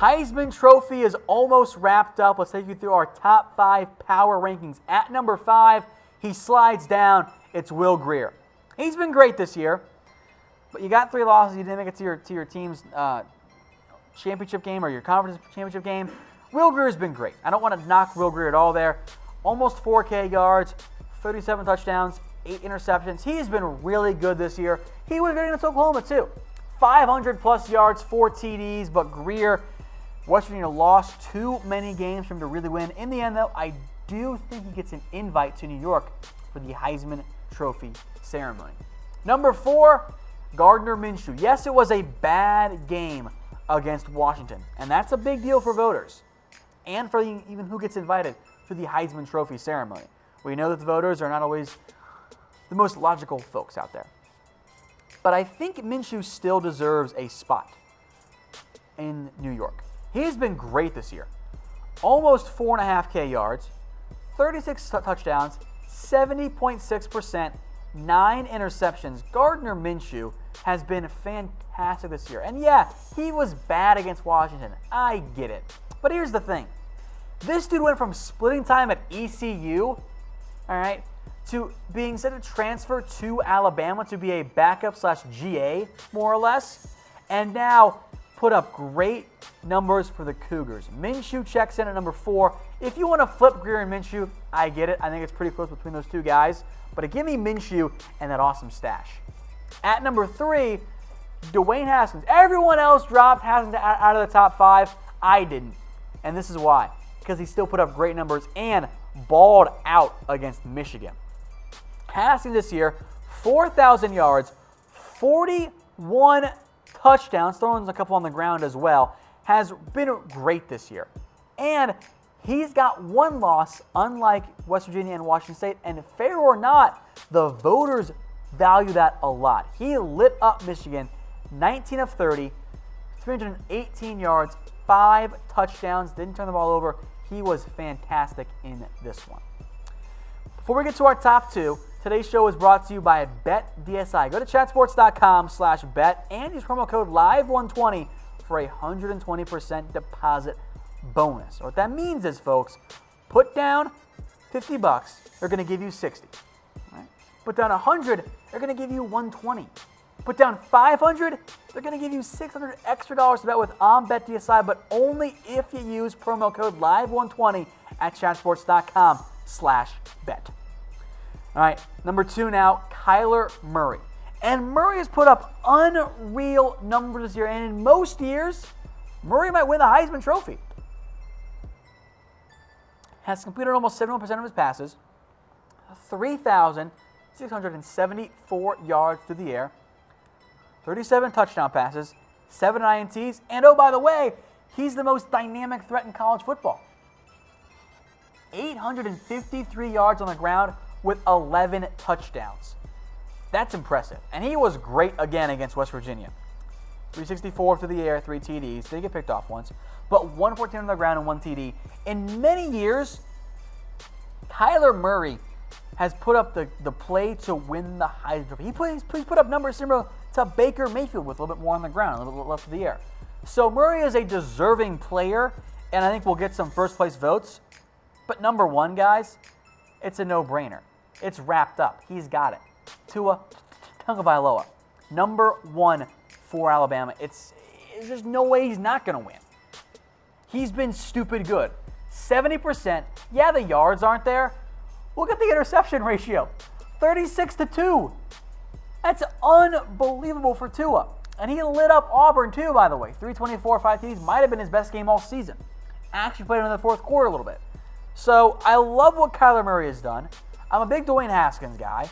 Heisman Trophy is almost wrapped up. Let's take you through our top 5 power rankings. At number 5, he slides down. It's Will Grier. He's been great this year, but you got 3 losses. You didn't make it to your team's championship game or your conference championship game. Will Grier's been great. I don't want to knock Will Grier at all there. Almost 4K yards, 37 touchdowns, 8 interceptions. He has been really good this year. He was good against Oklahoma too. 500-plus yards, 4 TDs, but Grier, West Virginia lost too many games for him to really win. In the end, though, I do think he gets an invite to New York for the Heisman Trophy ceremony. Number 4, Gardner Minshew. Yes, it was a bad game against Washington, and that's a big deal for voters and for even who gets invited for the Heisman Trophy ceremony. We know that the voters are not always the most logical folks out there. But I think Minshew still deserves a spot in New York. He's been great this year. Almost 4.5K yards, 36 touchdowns, 70.6%, 9 interceptions. Gardner Minshew has been fantastic this year. And yeah, he was bad against Washington. I get it. But here's the thing. This dude went from splitting time at ECU, all right, to being set to transfer to Alabama to be a backup/GA, more or less, and now put up great numbers for the Cougars. Minshew checks in at number 4. If you want to flip Grier and Minshew, I get it. I think it's pretty close between those two guys. But give me Minshew and that awesome stash. At number 3, Dwayne Haskins. Everyone else dropped Haskins out of the top 5. I didn't. And this is why. Because he still put up great numbers and balled out against Michigan. Haskins this year, 4,000 yards, 41 touchdowns, throwing a couple on the ground as well, has been great this year. And he's got 1 loss, unlike West Virginia and Washington State. And fair or not, the voters value that a lot. He lit up Michigan, 19 of 30, 318 yards, 5 touchdowns, didn't turn the ball over. He was fantastic in this one. Before we get to our top 2, today's show is brought to you by BetDSI. Go to chatsports.com/bet and use promo code LIVE120 for a 120% deposit bonus. What that means is, folks, put down $50, they're going to give you 60. Right? Put down 100, they're going to give you 120. Put down 500, they're going to give you $600 extra to bet with on BetDSI, but only if you use promo code LIVE120 at chatsports.com/bet. All right, number 2 now, Kyler Murray. And Murray has put up unreal numbers this year, and in most years, Murray might win the Heisman Trophy. Has completed almost 71% of his passes, 3,674 yards through the air, 37 touchdown passes, 7 INTs, and oh, by the way, he's the most dynamic threat in college football. 853 yards on the ground with 11 touchdowns. That's impressive. And he was great again against West Virginia. 364 through the air, 3 TDs. Didn't get picked off once. But 114 on the ground and 1 TD. In many years, Kyler Murray has put up the play to win the Heisman Trophy. He's put up numbers similar to Baker Mayfield with a little bit more on the ground, a little bit left of the air. So Murray is a deserving player, and I think we'll get some first-place votes. But number 1, guys, it's a no-brainer. It's wrapped up. He's got it. Tua Tagovailoa, number 1 for Alabama. There's just no way he's not going to win. He's been stupid good. 70%. Yeah, the yards aren't there. Look at the interception ratio. 36-2. That's unbelievable for Tua. And he lit up Auburn too, by the way. 324, 5 TDs. Might have been his best game all season. Actually played in the 4th quarter a little bit. So I love what Kyler Murray has done. I'm a big Dwayne Haskins guy.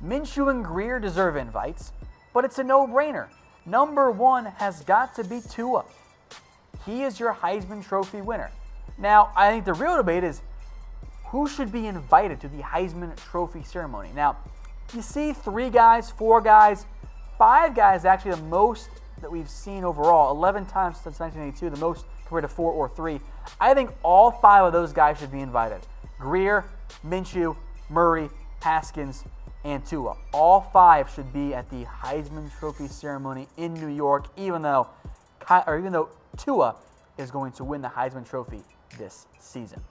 Minshew and Grier deserve invites, but it's a no-brainer. Number 1 has got to be Tua. He is your Heisman Trophy winner. Now, I think the real debate is who should be invited to the Heisman Trophy ceremony. Now, you see 3 guys, 4 guys, 5 guys actually the most that we've seen overall. 11 times since 1982, the most compared to 4 or 3. I think all 5 of those guys should be invited. Grier, Minshew, Murray, Haskins, and Tua. All 5 should be at the Heisman Trophy ceremony in New York, even though Tua is going to win the Heisman Trophy this season.